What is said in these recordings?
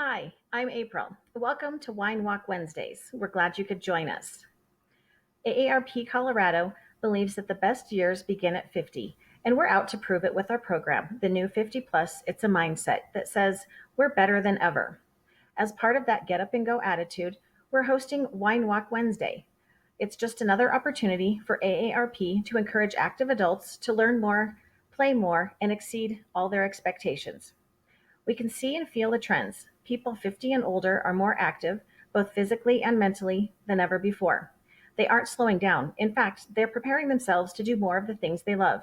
Hi, I'm April. Welcome to Wine Walk Wednesdays. We're glad you could join us. AARP Colorado believes that the best years begin at 50, and we're out to prove it with our program, the new 50 Plus It's a Mindset, that says we're better than ever. As part of that get up and go attitude, we're hosting Wine Walk Wednesday. It's just another opportunity for AARP to encourage active adults to learn more, play more, and exceed all their expectations. We can see and feel the trends. People 50 and older are more active, both physically and mentally, than ever before. They aren't slowing down. In fact, they're preparing themselves to do more of the things they love.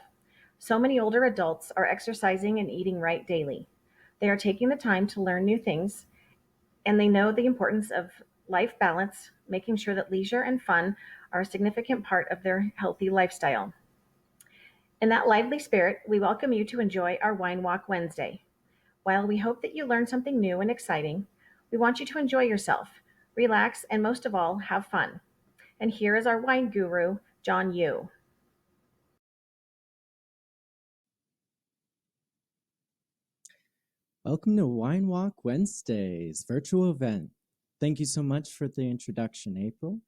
So many older adults are exercising and eating right daily. They are taking the time to learn new things, and they know the importance of life balance, making sure that leisure and fun are a significant part of their healthy lifestyle. In that lively spirit, we welcome you to enjoy our Wine Walk Wednesday. While we hope that you learn something new and exciting, we want you to enjoy yourself, relax, and most of all, have fun. And here is our wine guru, John Yu. Welcome to Wine Walk Wednesdays virtual event. Thank you so much for the introduction, April.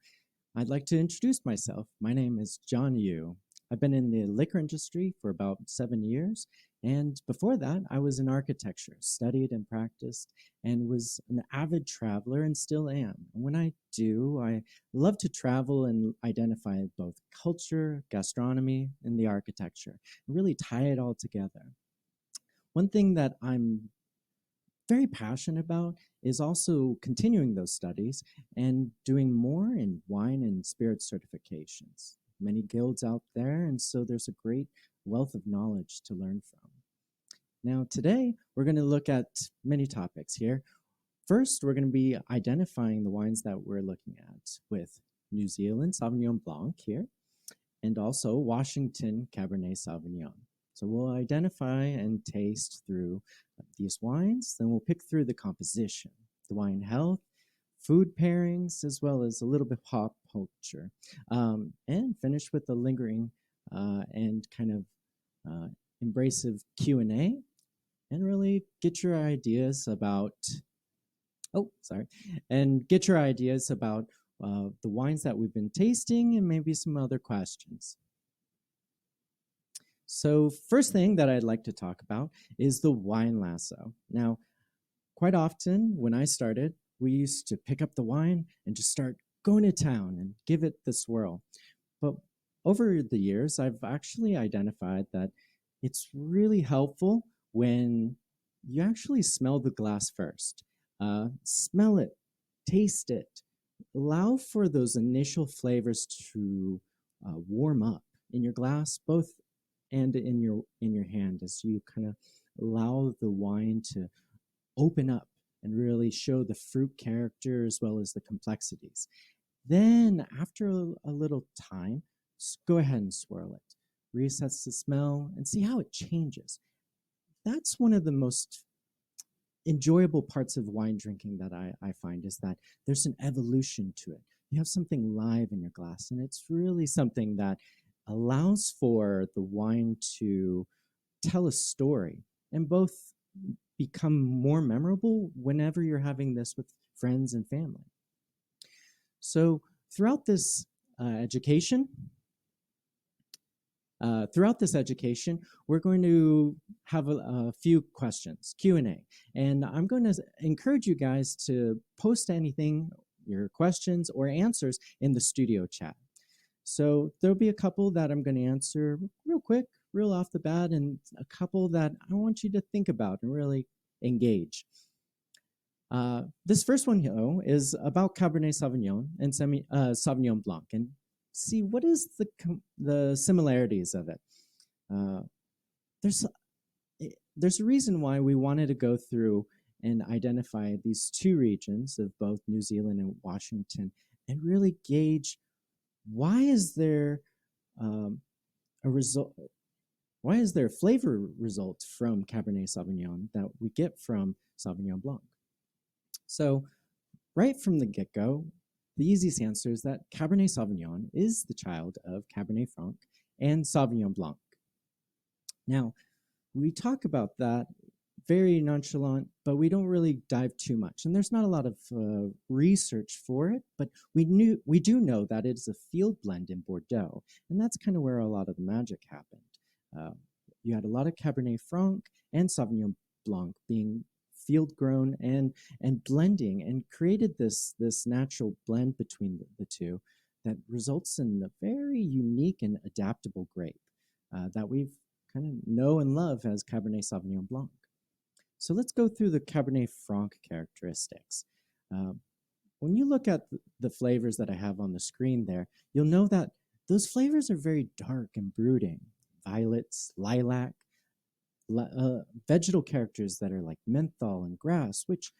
I'd like to introduce myself. My name is John Yu. I've been in the liquor industry for about 7 years, and before that, I was in architecture, studied and practiced, and was an avid traveler and still am. And when I do, I love to travel and identify both culture, gastronomy, and the architecture, and really tie it all together. One thing that I'm very passionate about is also continuing those studies and doing more in wine and spirit certifications. Many guilds out there, and so there's a great wealth of knowledge to learn from. Now, today, we're going to look at many topics here. First, we're going to be identifying the wines that we're looking at with New Zealand Sauvignon Blanc here, and also Washington Cabernet Sauvignon. So we'll identify and taste through these wines, then we'll pick through the composition, the wine health, food pairings, as well as a little bit pop culture, and finish with the lingering and kind of embracive Q&A, and really get your ideas about, get your ideas about the wines that we've been tasting and maybe some other questions. So first thing that I'd like to talk about is the wine lasso. Now, quite often when I started, we used to pick up the wine and just start going to town and give it the swirl. But over the years, I've actually identified that it's really helpful when you actually smell the glass first. Smell it, taste it, allow for those initial flavors to warm up in your glass, both and in your hand, as you kind of allow the wine to open up and really show the fruit character as well as the complexities. Then after a little time, just go ahead and swirl it. Resets the smell and see how it changes. That's one of the most enjoyable parts of wine drinking that I find, is that there's an evolution to it. You have something live in your glass, and it's really something that allows for the wine to tell a story and both become more memorable whenever you're having this with friends and family. So throughout this education, we're going to have a few questions, Q&A, and I'm going to encourage you guys to post anything, your questions or answers, in the studio chat. So there'll be a couple that I'm going to answer real quick, real off the bat, and a couple that I want you to think about and really engage. This first one, though, is about Cabernet Sauvignon and Sauvignon Blanc, and see what is the similarities of it. There's a reason why we wanted to go through and identify these two regions of both New Zealand and Washington and really gauge why is there a result. Why is there a flavor result from Cabernet Sauvignon that we get from Sauvignon Blanc? So right from the get-go, the easiest answer is that Cabernet Sauvignon is the child of Cabernet Franc and Sauvignon Blanc. Now, we talk about that very nonchalant, but we don't really dive too much. And there's not a lot of research for it, but we do know that it is a field blend in Bordeaux, and that's kind of where a lot of the magic happened. Uh, you had a lot of Cabernet Franc and Sauvignon Blanc being field grown and blending and created this natural blend between the two that results in a very unique and adaptable grape that we've kind of know and love as Cabernet Sauvignon Blanc. So let's go through the Cabernet Franc characteristics. Uh, when you look at the flavors that I have on the screen there, you'll know that those flavors are very dark and brooding. Violets, lilac, vegetal characters that are like menthol and grass, which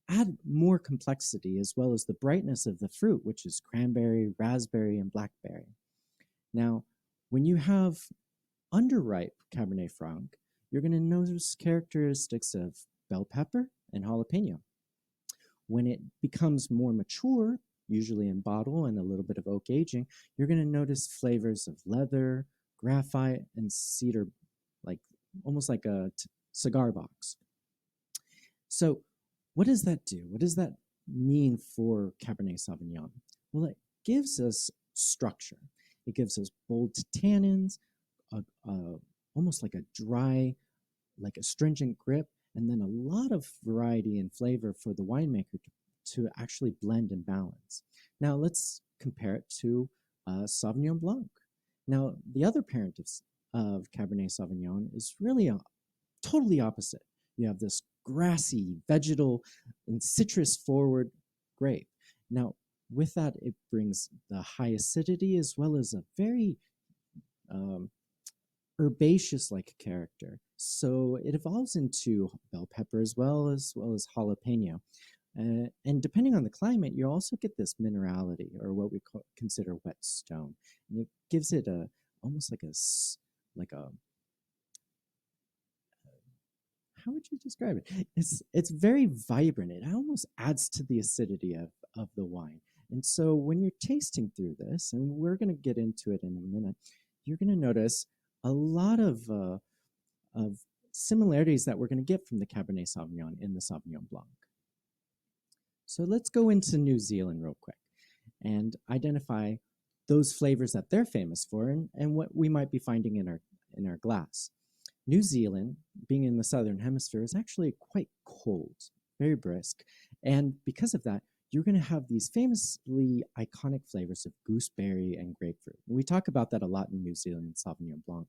add more complexity, as well as the brightness of the fruit, which is cranberry, raspberry, and blackberry. Now, when you have underripe Cabernet Franc, you're going to notice characteristics of bell pepper and jalapeno. When it becomes more mature, usually in bottle and a little bit of oak aging, you're going to notice flavors of leather, graphite, and cedar, like almost like a cigar box. So, what does that do? What does that mean for Cabernet Sauvignon? Well, it gives us structure. It gives us bold tannins, almost like a dry, like astringent grip, and then a lot of variety and flavor for the winemaker to actually blend and balance. Now let's compare it to Sauvignon Blanc. Now the other parent of Cabernet Sauvignon is really totally opposite. You have this grassy, vegetal, and citrus forward grape. Now with that, it brings the high acidity as well as a very herbaceous like character. So it evolves into bell pepper as well as jalapeno. And depending on the climate, you also get this minerality, or what we consider wet stone. And it gives it a almost like a how would you describe it? It's very vibrant. It almost adds to the acidity of the wine. And so when you're tasting through this, and we're going to get into it in a minute, you're going to notice a lot of similarities that we're going to get from the Cabernet Sauvignon in the Sauvignon Blanc. So let's go into New Zealand real quick and identify those flavors that they're famous for and what we might be finding in our glass. New Zealand, being in the southern hemisphere, is actually quite cold, very brisk. And because of that, you're going to have these famously iconic flavors of gooseberry and grapefruit. We talk about that a lot in New Zealand Sauvignon Blanc,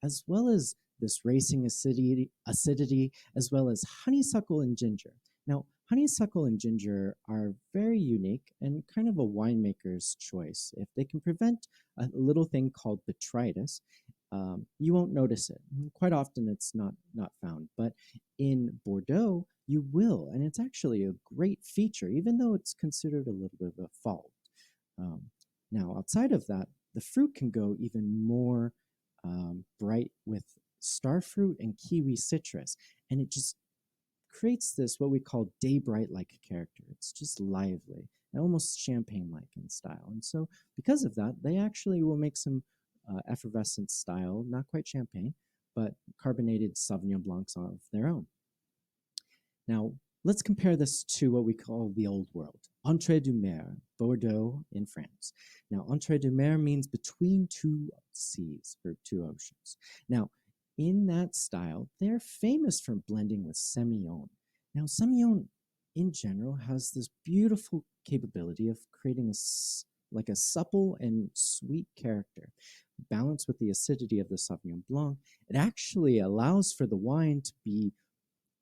as well as this racing acidity, as well as honeysuckle and ginger. Now, honeysuckle and ginger are very unique and kind of a winemaker's choice. If they can prevent a little thing called botrytis, you won't notice it. Quite often it's not found, but in Bordeaux, you will, and it's actually a great feature, even though it's considered a little bit of a fault. Now, outside of that, the fruit can go even more bright with star fruit and kiwi citrus, and it just creates this what we call day bright like character. It's just lively and almost champagne like in style. And so, because of that, they actually will make some effervescent style, not quite champagne, but carbonated Sauvignon Blancs of their own. Now, let's compare this to what we call the Old World, Entre deux Mers, Bordeaux in France. Now, Entre deux Mers means between two seas or two oceans. Now, in that style, they're famous for blending with Semillon. Now, Semillon in general has this beautiful capability of creating like a supple and sweet character, balanced with the acidity of the Sauvignon Blanc. It actually allows for the wine to be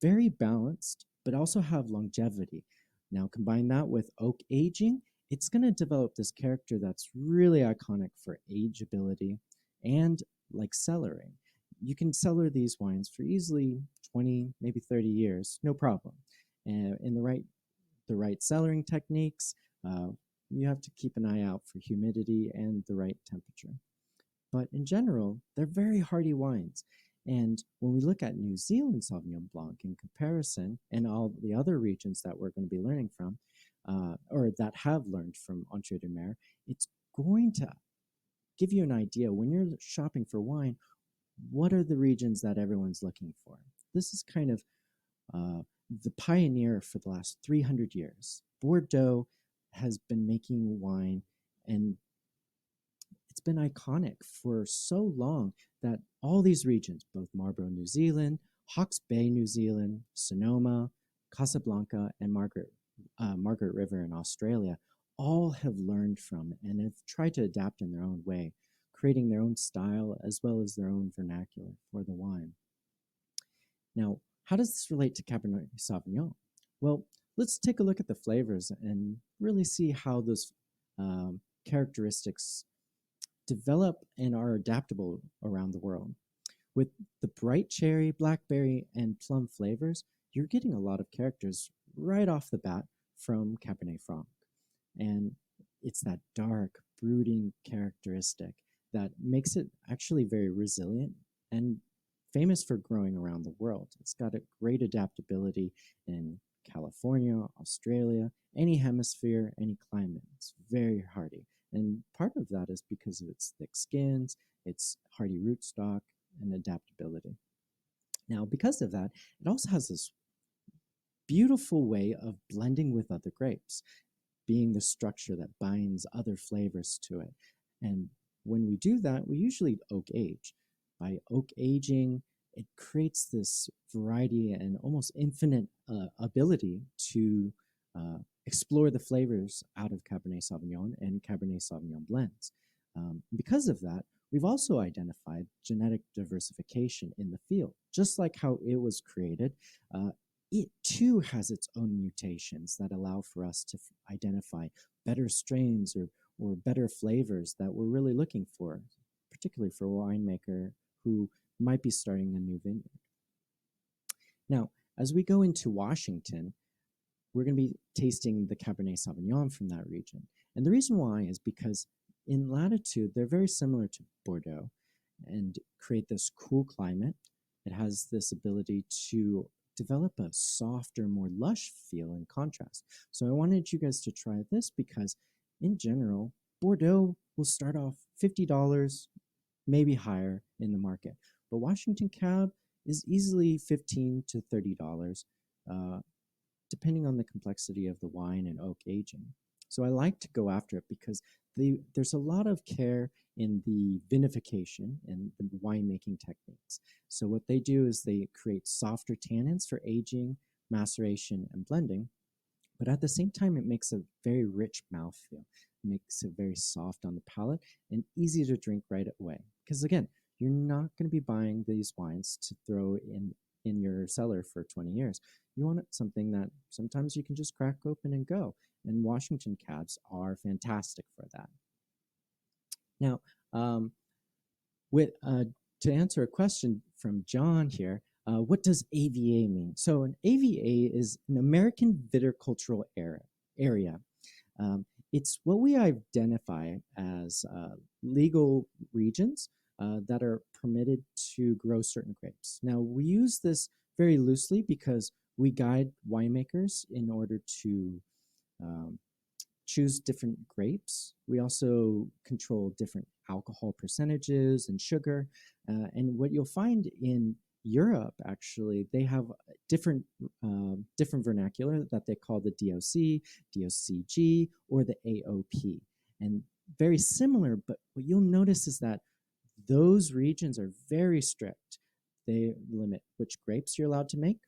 very balanced, but also have longevity. Now, combine that with oak aging, it's going to develop this character that's really iconic for ageability and like cellaring. You can cellar these wines for easily 20, maybe 30 years, no problem. And in the right cellaring techniques, you have to keep an eye out for humidity and the right temperature. But in general, they're very hardy wines. And when we look at New Zealand Sauvignon Blanc in comparison, and all the other regions that we're going to be learning from, or that have learned from Entre deux Mers, it's going to give you an idea when you're shopping for wine, what are the regions that everyone's looking for? This is kind of uh, the pioneer for the last 300 years. Bordeaux has been making wine, and it's been iconic for so long that all these regions, both Marlborough, New Zealand, Hawke's Bay, New Zealand, Sonoma, Casablanca, and Margaret River in Australia, all have learned from it and have tried to adapt in their own way, creating their own style as well as their own vernacular for the wine. Now, how does this relate to Cabernet Sauvignon? Well, let's take a look at the flavors and really see how those characteristics develop and are adaptable around the world. With the bright cherry, blackberry, and plum flavors, you're getting a lot of characters right off the bat from Cabernet Franc. And it's that dark, brooding characteristic that makes it actually very resilient and famous for growing around the world. It's got a great adaptability in California, Australia, any hemisphere, any climate. It's very hardy. And part of that is because of its thick skins, its hardy rootstock, and adaptability. Now, because of that, it also has this beautiful way of blending with other grapes, being the structure that binds other flavors to it. And when we do that, we usually oak age. By oak aging, it creates this variety and almost infinite ability to explore the flavors out of Cabernet Sauvignon and Cabernet Sauvignon blends. Because of that, we've also identified genetic diversification in the field. Just like how it was created, it too has its own mutations that allow for us to identify better strains or better flavors that we're really looking for, particularly for a winemaker who might be starting a new vineyard. Now, as we go into Washington, we're going to be tasting the Cabernet Sauvignon from that region. And the reason why is because in latitude, they're very similar to Bordeaux and create this cool climate. It has this ability to develop a softer, more lush feel in contrast. So I wanted you guys to try this because in general, Bordeaux will start off $50, maybe higher in the market. But Washington Cab is easily $15 to $30, depending on the complexity of the wine and oak aging. So I like to go after it because there's a lot of care in the vinification and the winemaking techniques. So what they do is they create softer tannins for aging, maceration, and blending. But at the same time, it makes a very rich mouthfeel. It makes it very soft on the palate and easy to drink right away. Because again, you're not going to be buying these wines to throw in your cellar for 20 years. You want something that sometimes you can just crack open and go. And Washington Cabs are fantastic for that. Now, to answer a question from John here, what does AVA mean? So an AVA is an American viticultural area. It's what we identify as legal regions that are permitted to grow certain grapes. Now, we use this very loosely because we guide winemakers in order to choose different grapes. We also control different alcohol percentages and sugar. And what you'll find in Europe, actually, they have different vernacular that they call the DOC, DOCG, or the AOP. And very similar, but what you'll notice is that those regions are very strict. They limit which grapes you're allowed to make,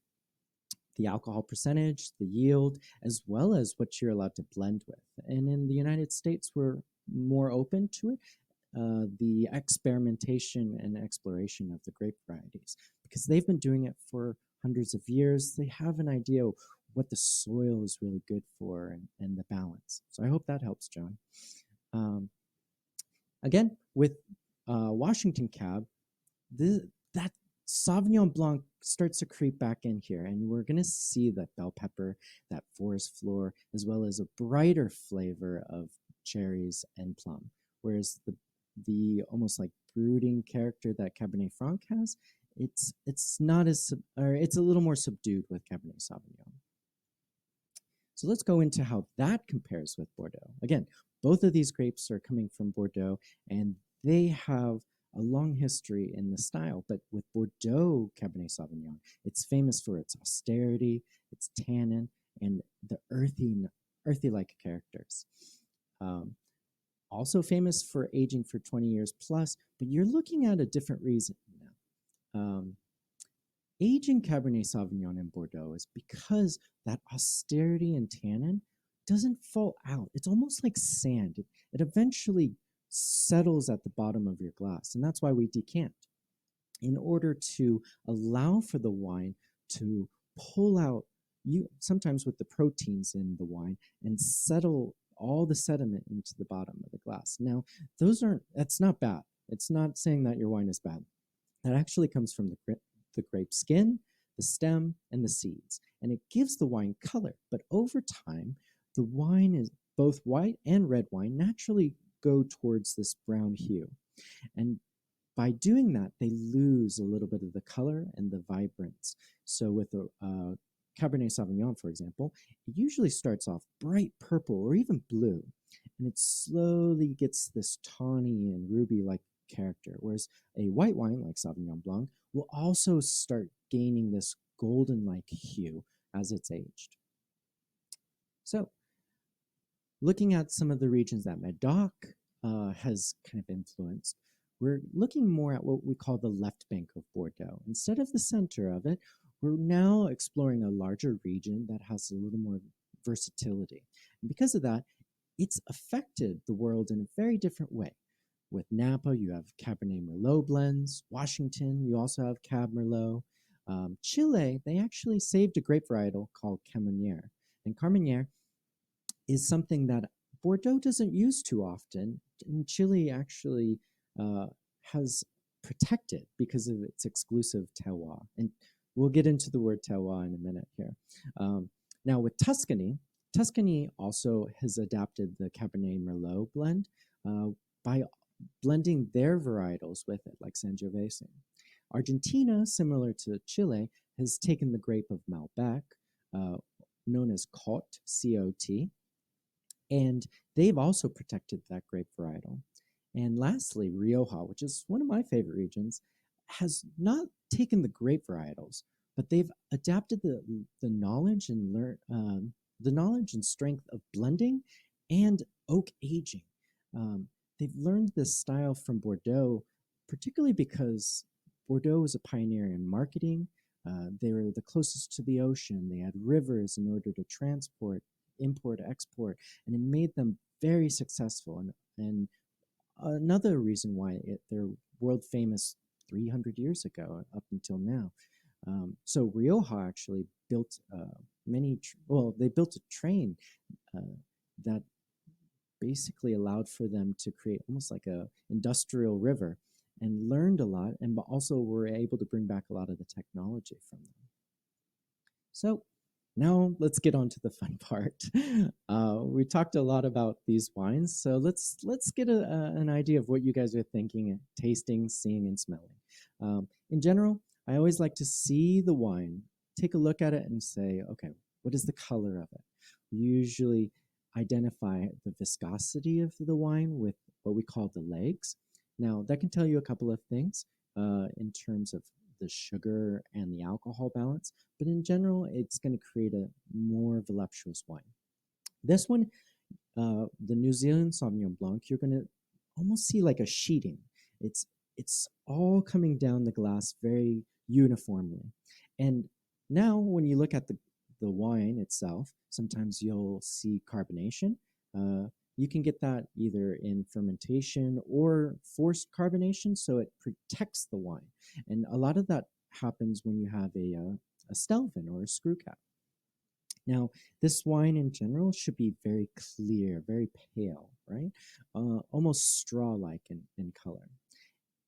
the alcohol percentage, the yield, as well as what you're allowed to blend with. And in the United States, we're more open to it, the experimentation and exploration of the grape varieties, because they've been doing it for hundreds of years. They have an idea what the soil is really good for and the balance. So I hope that helps, John. Again, with Washington Cab, that Sauvignon Blanc starts to creep back in here, and we're going to see that bell pepper, that forest floor, as well as a brighter flavor of cherries and plum. Whereas the almost like brooding character that Cabernet Franc has, it's not as it's a little more subdued with Cabernet Sauvignon. So let's go into how that compares with Bordeaux. Again, both of these grapes are coming from Bordeaux, and they have a long history in the style. But with Bordeaux Cabernet Sauvignon, it's famous for its austerity, its tannin, and the earthy-like characters. Um, Also famous for aging for 20 years plus, but you're looking at a different reason now. Aging Cabernet Sauvignon in Bordeaux is because that austerity and tannin doesn't fall out. It's almost like sand. It eventually settles at the bottom of your glass, and that's why we decant in order to allow for the wine to pull out you sometimes with the proteins in the wine and settle all the sediment into the bottom of the glass. Now, that's not bad. It's not saying that your wine is bad. That actually comes from the grape skin, the stem, and the seeds. And it gives the wine color. But over time, the wine is both white and red wine naturally go towards this brown hue. And by doing that, they lose a little bit of the color and the vibrance. So with a Cabernet Sauvignon, for example, it usually starts off bright purple or even blue, and it slowly gets this tawny and ruby-like character, whereas a white wine like Sauvignon Blanc will also start gaining this golden-like hue as it's aged. So looking at some of the regions that Medoc has kind of influenced, we're looking more at what we call the left bank of Bordeaux. Instead of the center of it, we're now exploring a larger region that has a little more versatility. And because of that, it's affected the world in a very different way. With Napa, you have Cabernet Merlot blends. Washington, you also have Cab Merlot. Chile, they actually saved a grape varietal called Carmenere. And Carmenere is something that Bordeaux doesn't use too often, and Chile actually has protected because of its exclusive terroir. And we'll get into the word terroir in a minute here. Now with Tuscany, Tuscany also has adapted the Cabernet Merlot blend by blending their varietals with it, like Sangiovese. Argentina, similar to Chile, has taken the grape of Malbec, known as Cot, C-O-T, and they've also protected that grape varietal. And lastly, Rioja, which is one of my favorite regions, has not taken the grape varietals, but they've adapted the knowledge and the knowledge and strength of blending and oak aging. They've learned this style from Bordeaux, particularly because Bordeaux was a pioneer in marketing. They were the closest to the ocean. They had rivers in order to transport, import, export, and it made them very successful. And another reason why they're world famous 300 years ago up until now. So Rioja actually built they built a train that basically allowed for them to create almost like a industrial river, and learned a lot, and also were able to bring back a lot of the technology from them. So now let's get on to the fun part. We talked a lot about these wines, so let's get an idea of what you guys are thinking, tasting, seeing, and smelling. In general, I always like to see the wine, take a look at it, and say, okay, what is the color of it? We usually identify the viscosity of the wine with what we call the legs. Now, that can tell you a couple of things in terms of the sugar and the alcohol balance, but in general, it's going to create a more voluptuous wine. This one, the New Zealand Sauvignon Blanc, you're going to almost see like a sheeting. It's all coming down the glass very uniformly. And now when you look at the wine itself, sometimes you'll see carbonation. You can get that either in fermentation or forced carbonation, so it protects the wine. And a lot of that happens when you have a Stelvin or a screw cap. Now, this wine in general should be very clear, very pale, right? Almost straw-like in color.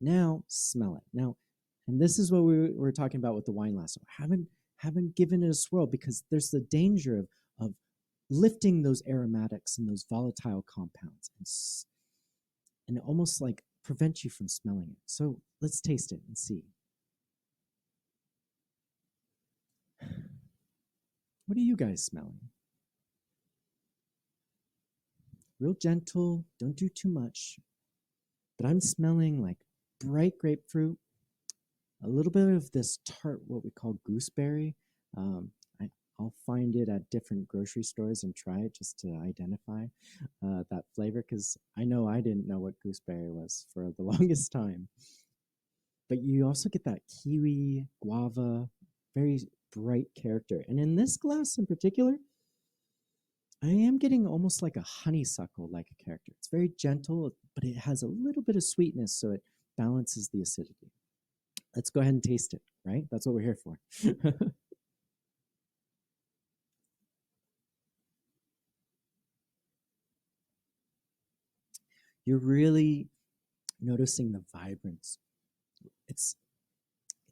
Now, smell it. Now, and this is what we were talking about with the wine lasso. Haven't given it a swirl because there's the danger of lifting those aromatics and those volatile compounds and almost like prevent you from smelling it. So let's taste it and see. What are you guys smelling? Real gentle, don't do too much. But I'm smelling like bright grapefruit, a little bit of this tart, what we call gooseberry. Um, I, I'll find it at different grocery stores and try it just to identify that flavor because I know I didn't know what gooseberry was for the longest time. But you also get that kiwi, guava, very bright character. And in this glass in particular, I am getting almost like a honeysuckle like a character. It's very gentle, but it has a little bit of sweetness, so it balances the acidity. Let's go ahead and taste it, right? That's what we're here for. You're really noticing the vibrance. It's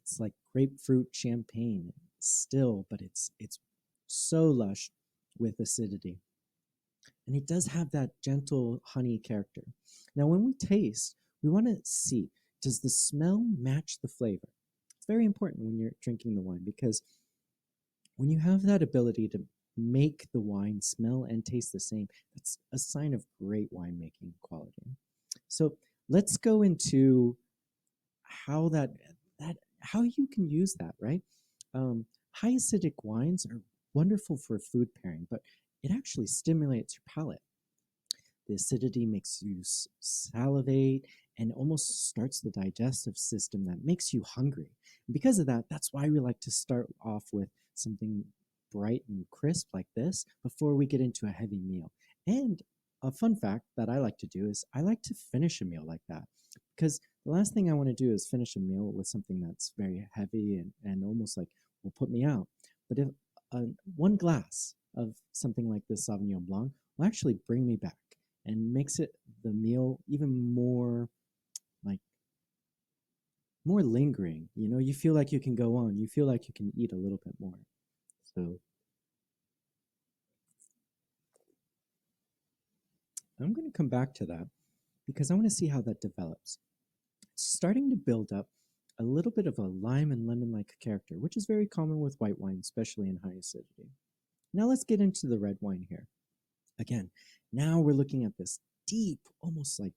it's like grapefruit champagne still, but it's so lush with acidity. And it does have that gentle honey character. Now, when we taste, we want to see, does the smell match the flavor? It's very important when you're drinking the wine because when you have that ability to make the wine smell and taste the same, that's a sign of great winemaking quality. So let's go into how how you can use that, right? High acidic wines are wonderful for food pairing, but it actually stimulates your palate. The acidity makes you salivate and almost starts the digestive system that makes you hungry. And because of that, that's why we like to start off with something bright and crisp like this before we get into a heavy meal. And a fun fact that I like to do is I like to finish a meal like that because the last thing I want to do is finish a meal with something that's very heavy and almost like will put me out. But if one glass of something like this Sauvignon Blanc will actually bring me back and makes it the meal even more like more lingering. You know, you feel like you can go on. You feel like you can eat a little bit more. So I'm going to come back to that because I want to see how that develops. It's starting to build up a little bit of a lime and lemon like character, which is very common with white wine, especially in high acidity. Now let's get into the red wine here. Again, now we're looking at this deep, almost like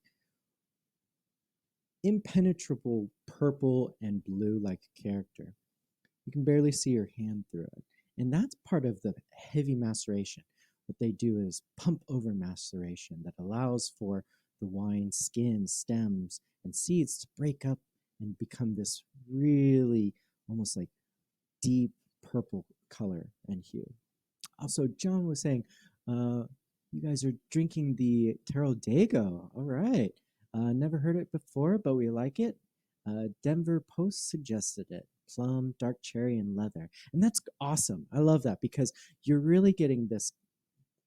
impenetrable purple and blue like character. You can barely see your hand through it. And that's part of the heavy maceration. What they do is pump over maceration that allows for the wine skin, stems, and seeds to break up and become this really almost like deep purple color and hue. Also, John was saying, you guys are drinking the Terral Dago. All right. Never heard it before, but we like it. Denver Post suggested it. Plum, dark cherry, and leather. And that's awesome. I love that because you're really getting this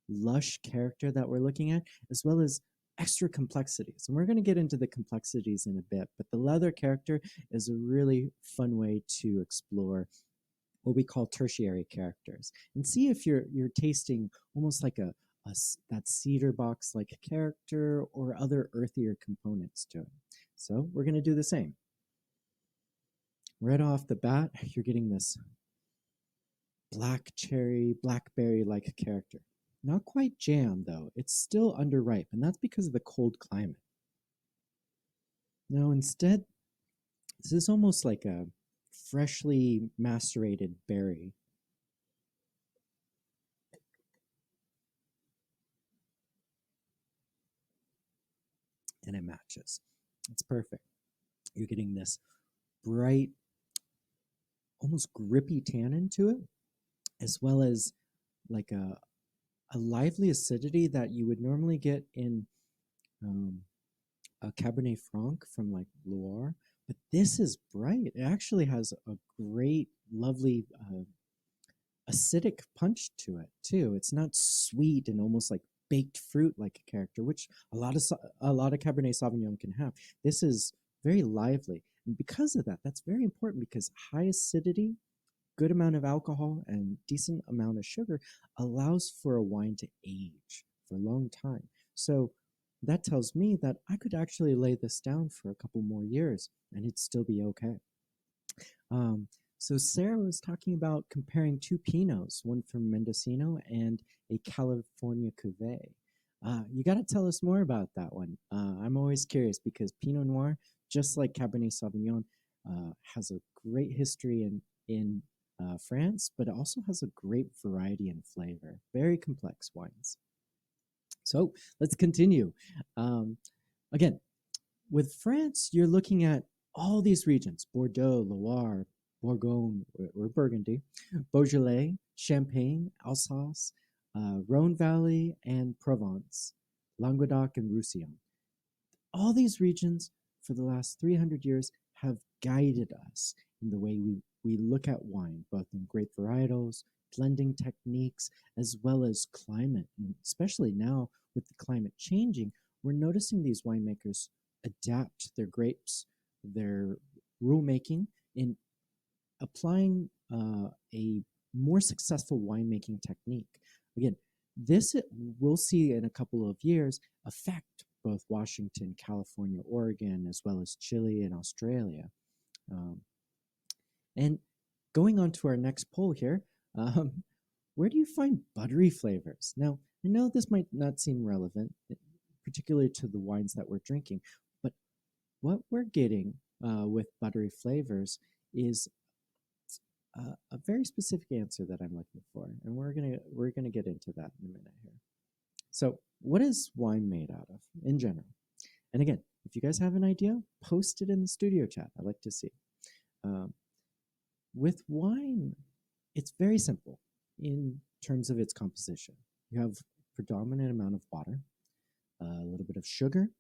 lush character that we're looking at, as well as extra complexities. And we're going to get into the complexities in a bit, but the leather character is a really fun way to explore what we call tertiary characters and see if you're tasting almost like that cedar box like character or other earthier components to it. So we're going to do the same. Right off the bat, you're getting this black cherry, blackberry like character. Not quite jam though, it's still underripe, and that's because of the cold climate. Now, instead, this is almost like a freshly macerated berry. And it matches. It's perfect. You're getting this bright, almost grippy tannin to it, as well as like a lively acidity that you would normally get in um, a Cabernet Franc from like Loire. But this is bright. It actually has a great, lovely acidic punch to it too. It's not sweet and almost like baked fruit like a character, which a lot of Cabernet Sauvignon can have. This is very lively, and because of that, that's very important because high acidity, good amount of alcohol, and decent amount of sugar allows for a wine to age for a long time. So that tells me that I could actually lay this down for a couple more years and it'd still be okay. Um, so Sarah was talking about comparing two Pinots, one from Mendocino and a California Cuvée. You got to tell us more about that one. I'm always curious because Pinot Noir, just like Cabernet Sauvignon, has a great history in France, but it also has a great variety and flavor. Very complex wines. So let's continue. Um, Again, with France, you're looking at all these regions: Bordeaux, Loire, Bourgogne or Burgundy, Beaujolais, Champagne, Alsace, Rhone Valley, and Provence, Languedoc, and Roussillon. All these regions for the last 300 years have guided us in the way we look at wine, both in grape varietals, blending techniques, as well as climate. And especially now with the climate changing, we're noticing these winemakers adapt their grapes, their rule making in applying a more successful winemaking technique. Again, this we'll see in a couple of years affect both Washington, California, Oregon, as well as Chile and Australia. Um, and going on to our next poll here, um, where do you find buttery flavors? Now, I know this might not seem relevant, particularly to the wines that we're drinking, but what we're getting with buttery flavors is a very specific answer that I'm looking for, and we're gonna get into that in a minute here. So, what is wine made out of in general? And again, if you guys have an idea, post it in the studio chat. I'd like to see. Um, with wine, it's very simple in terms of its composition. You have predominant amount of water, a little bit of sugar,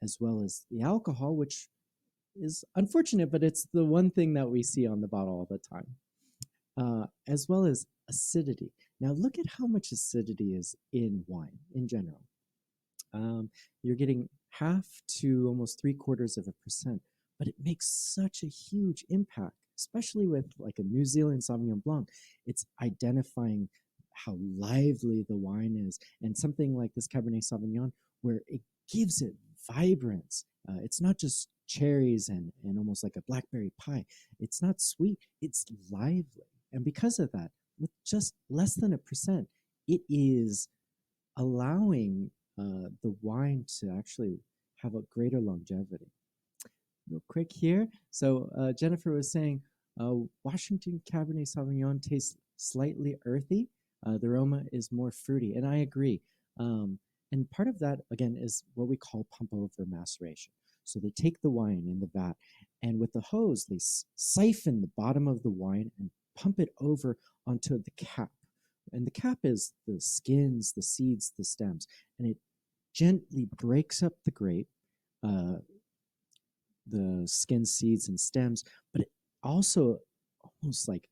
as well as the alcohol, which is unfortunate, but it's the one thing that we see on the bottle all the time, as well as acidity. Now, look at how much acidity is in wine in general. You're getting half to almost 3/4%, but it makes such a huge impact, especially with like a New Zealand Sauvignon Blanc. It's identifying how lively the wine is, and something like this Cabernet Sauvignon, where it gives it vibrance. It's not just cherries and almost like a blackberry pie. It's not sweet, it's lively. And because of that, with just less than 1%, it is allowing the wine to actually have a greater longevity. Real quick here. So Jennifer was saying Washington Cabernet Sauvignon tastes slightly earthy. The aroma is more fruity, and I agree. And part of that, again, is what we call pump over maceration. So they take the wine in the vat, and with the hose, they siphon the bottom of the wine and pump it over onto the cap. And the cap is the skins, the seeds, the stems, and it gently breaks up the grape, uh, the skin, seeds, and stems, but it also almost like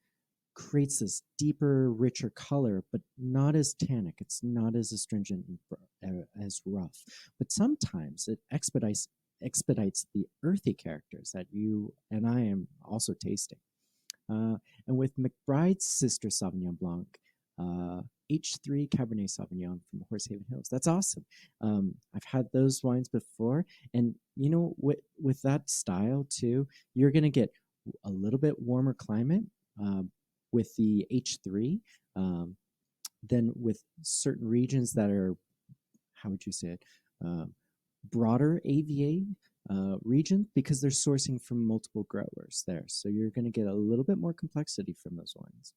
creates this deeper, richer color, but not as tannic. It's not as astringent as rough. But sometimes it expedites the earthy characters that you and I am also tasting. And with McBride's sister Sauvignon Blanc, H3 Cabernet Sauvignon from Horsehaven Hills. That's awesome. I've had those wines before, and you know, with that style too, you're gonna get a little bit warmer climate with the H3 than with certain regions that are, how would you say it, broader AVA region, because they're sourcing from multiple growers there. So you're going to get a little bit more complexity from those wines.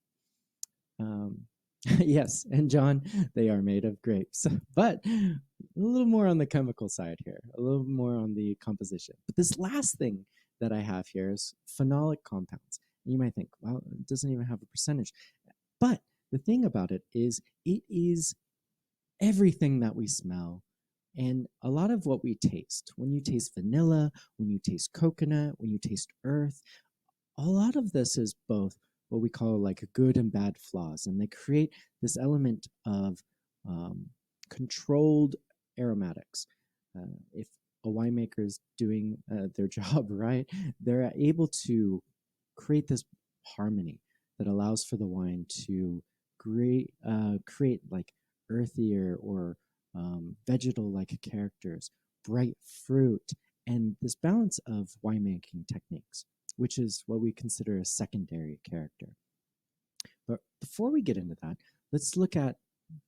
Yes, and John, they are made of grapes, but a little more on the chemical side here, a little more on the composition. But this last thing that I have here is phenolic compounds. And you might think, well, it doesn't even have a percentage. But the thing about it is everything that we smell and a lot of what we taste. When you taste vanilla, when you taste coconut, when you taste earth, a lot of this is both what we call like good and bad flaws, and they create this element of controlled aromatics. If a winemaker is doing their job right, they're able to create this harmony that allows for the wine to create like earthier or vegetal-like characters, bright fruit, and this balance of winemaking techniques, which is what we consider a secondary character. But before we get into that, let's look at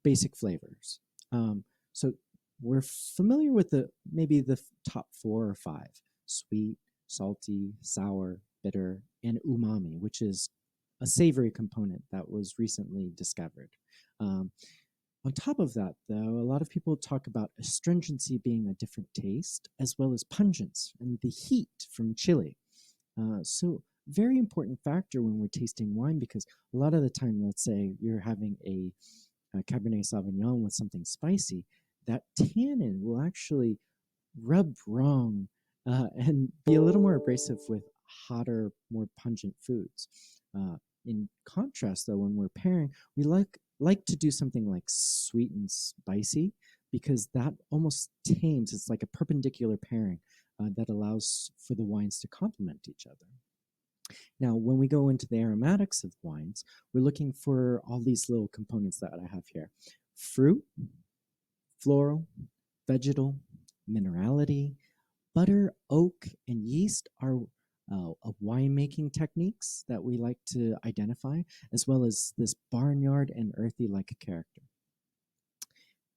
basic flavors. So we're familiar with the maybe the top four or five: sweet, salty, sour, bitter, and umami, which is a savory component that was recently discovered. Um, on top of that, though, a lot of people talk about astringency being a different taste, as well as pungence and the heat from chili. So, very important factor when we're tasting wine because a lot of the time, let's say you're having a Cabernet Sauvignon with something spicy, that tannin will actually rub wrong and be a little more abrasive with hotter, more pungent foods. Uh, in contrast, though, when we're pairing, we like to do something like sweet and spicy because that almost tames. It's like a perpendicular pairing that allows for the wines to complement each other. Now, when we go into the aromatics of wines, we're looking for all these little components that I have here: fruit, floral, vegetal, minerality, butter, oak, and yeast are winemaking techniques that we like to identify, as well as this barnyard and earthy like character.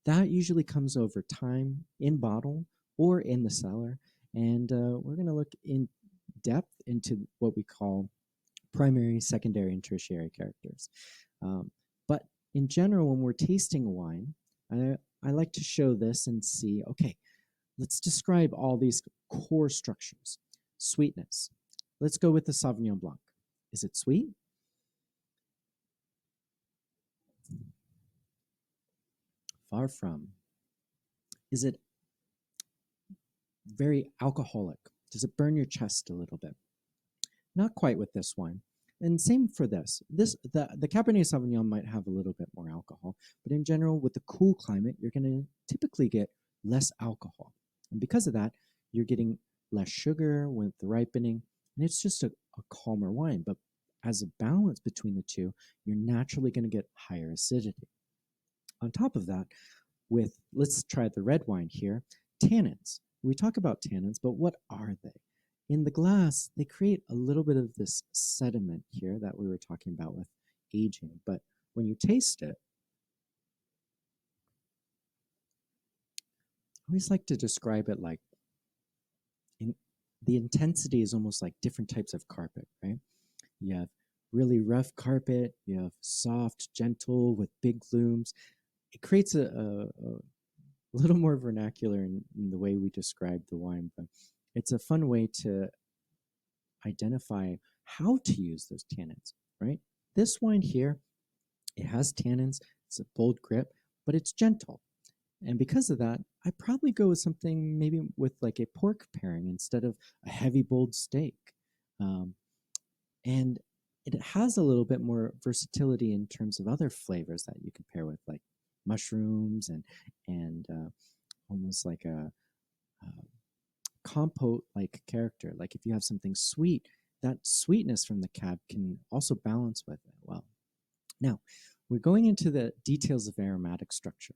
That usually comes over time in bottle or in the cellar, and we're going to look in depth into what we call primary, secondary, and tertiary characters. But in general, when we're tasting a wine, I like to show this and see, okay, let's describe all these core structures. Sweetness. Let's go with the Sauvignon Blanc. Is it sweet? Far from. Is it very alcoholic? Does it burn your chest a little bit? Not quite with this wine. And same for this. The Cabernet Sauvignon might have a little bit more alcohol, but in general, with the cool climate, you're going to typically get less alcohol. And because of that, you're getting less sugar with the ripening, and it's just a calmer wine. But as a balance between the two, you're naturally going to get higher acidity. On top of that, let's try the red wine here, tannins. We talk about tannins, but what are they? In the glass, they create a little bit of this sediment here that we were talking about with aging. But when you taste it, I always like to describe it like in, the intensity is almost like different types of carpet, right? You have really rough carpet, you have soft, gentle with big looms. It creates a little more vernacular in the way we describe the wine, but it's a fun way to identify how to use those tannins, right? This wine here, it has tannins, it's a bold grip, but it's gentle. And because of that, I probably go with something maybe with like a pork pairing instead of a heavy, bold steak. Um, and it has a little bit more versatility in terms of other flavors that you can pair with, like mushrooms and almost like a compote like character. Like if you have something sweet, that sweetness from the cab can also balance with it well. Now, we're going into the details of aromatic structure: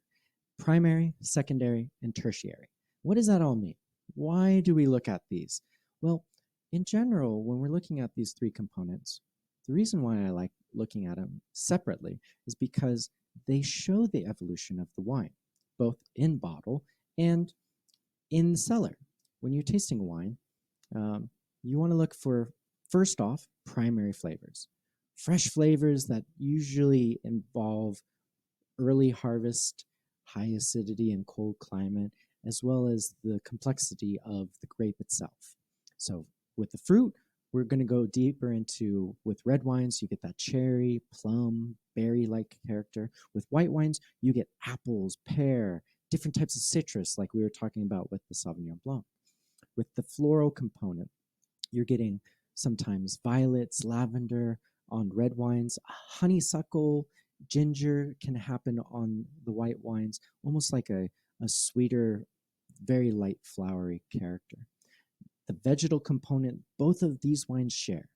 primary, secondary, and tertiary. What does that all mean? Why do we look at these? Well, in general, when we're looking at these three components, the reason why I like looking at them separately is because they show the evolution of the wine, both in bottle and in the cellar. When you're tasting wine, you want to look for, first off, primary flavors. Fresh flavors that usually involve early harvest, high acidity, and cold climate, as well as the complexity of the grape itself. So, with the fruit, we're going to go deeper into, with red wines, you get that cherry, plum, berry like character. With white wines, you get apples, pear, different types of citrus, like we were talking about with the Sauvignon Blanc. With the floral component, you're getting sometimes violets, lavender on red wines, honeysuckle, ginger can happen on the white wines, almost like a sweeter, very light flowery character. The vegetal component, both of these wines share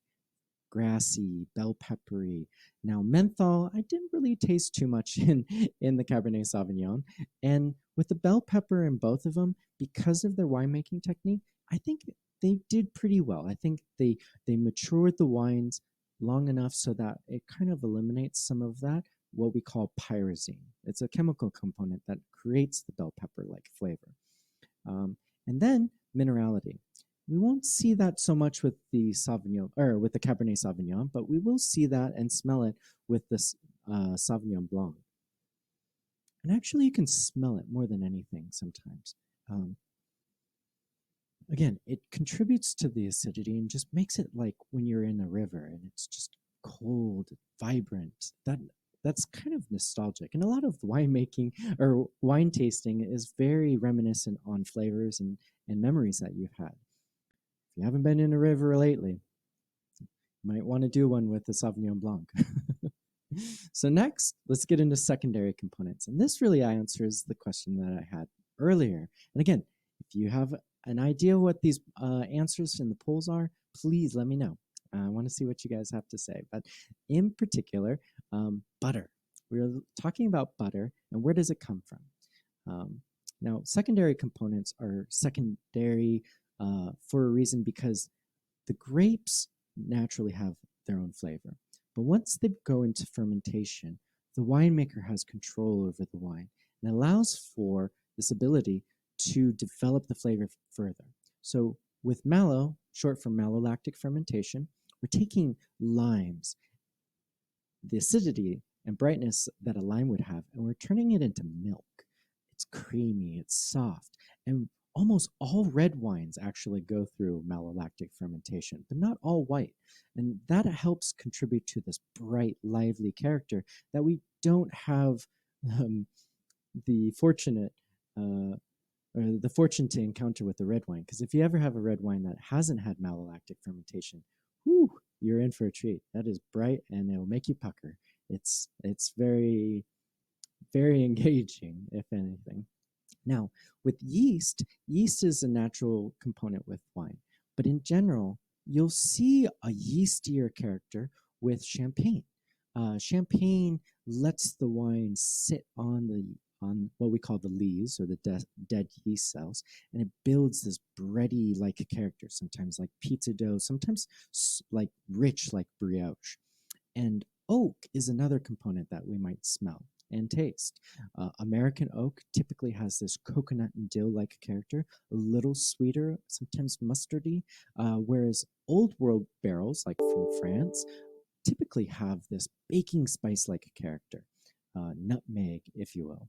grassy, bell peppery. Now, menthol, I didn't really taste too much in the Cabernet Sauvignon. And with the bell pepper in both of them, because of their winemaking technique, I think they did pretty well. I think they matured the wines long enough so that it kind of eliminates some of that, what we call pyrazine. It's a chemical component that creates the bell pepper like flavor. And then minerality. We won't see that so much with the Sauvignon or with the Cabernet Sauvignon, but we will see that and smell it with this Sauvignon Blanc. And actually, you can smell it more than anything sometimes. Um, Again, it contributes to the acidity and just makes it like when you're in a river and it's just cold, vibrant. That's kind of nostalgic. And a lot of winemaking or wine tasting is very reminiscent on flavors and memories that you've had. If you haven't been in a river lately, you might want to do one with the Sauvignon Blanc. So next, let's get into secondary components. And this really answers the question that I had earlier. And again, if you have an idea what these answers in the polls are, please let me know. I want to see what you guys have to say. But in particular, butter. We're talking about butter and where does it come from? Now, secondary components are secondary for a reason because the grapes naturally have their own flavor. But once they go into fermentation, the winemaker has control over the wine and allows for this ability to develop the flavor further. So with mallow, short for malolactic fermentation, we're taking limes, the acidity and brightness that a lime would have, and we're turning it into milk. It's creamy, it's soft, and almost all red wines actually go through malolactic fermentation, but not all white. And that helps contribute to this bright, lively character that we don't have um, the fortunate or the fortune to encounter with the red wine. Because if you ever have a red wine that hasn't had malolactic fermentation, whew, you're in for a treat. That is bright and it'll make you pucker. It's very, very engaging, if anything. Now, with yeast, yeast is a natural component with wine, but in general, you'll see a yeastier character with champagne. Champagne lets the wine sit on what we call the lees or the dead yeast cells, and it builds this bready like character. Sometimes like pizza dough, sometimes like rich like brioche. And oak is another component that we might smell and taste. American oak typically has this coconut and dill like character, a little sweeter, sometimes mustardy, whereas old world barrels, like from France, typically have this baking spice like character, nutmeg, if you will.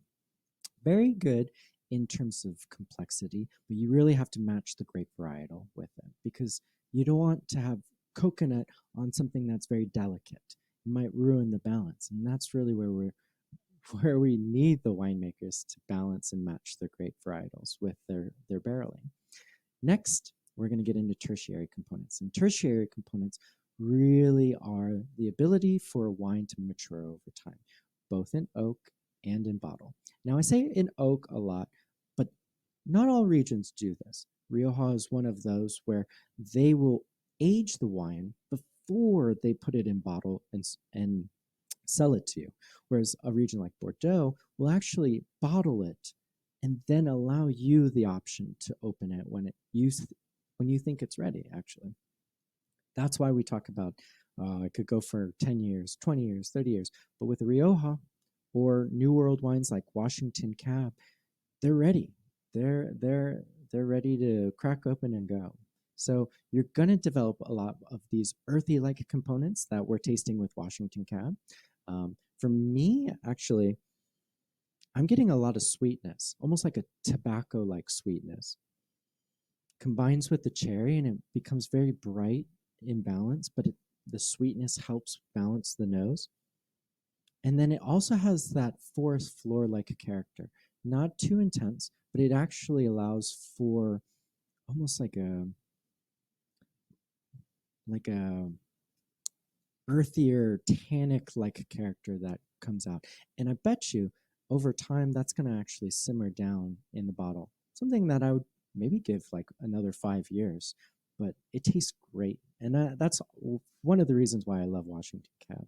Very good in terms of complexity, but you really have to match the grape varietal with it because you don't want to have coconut on something that's very delicate. It might ruin the balance, and that's really where we need the winemakers to balance and match their grape varietals with their barreling. Next, we're going to get into tertiary components. And tertiary components really are the ability for a wine to mature over time, both in oak and in bottle. Now, I say in oak a lot, but not all regions do this. Rioja is one of those where they will age the wine before they put it in bottle and sell it to you. Whereas a region like Bordeaux will actually bottle it and then allow you the option to open it when you think it's ready, actually. That's why we talk about it could go for 10 years, 20 years, 30 years. But with Rioja or New World wines like Washington Cab, they're ready. They're ready to crack open and go. So you're going to develop a lot of these earthy-like components that we're tasting with Washington Cab. For me, actually, I'm getting a lot of sweetness, almost like a tobacco-like sweetness. Combines with the cherry and it becomes very bright in balance, but the sweetness helps balance the nose. And then it also has that forest floor-like character. Not too intense, but it actually allows for almost like a earthier, tannic-like character that comes out. And I bet you over time that's going to actually simmer down in the bottle. Something that I would maybe give like another 5 years, but it tastes great. And that's one of the reasons why I love Washington Cab.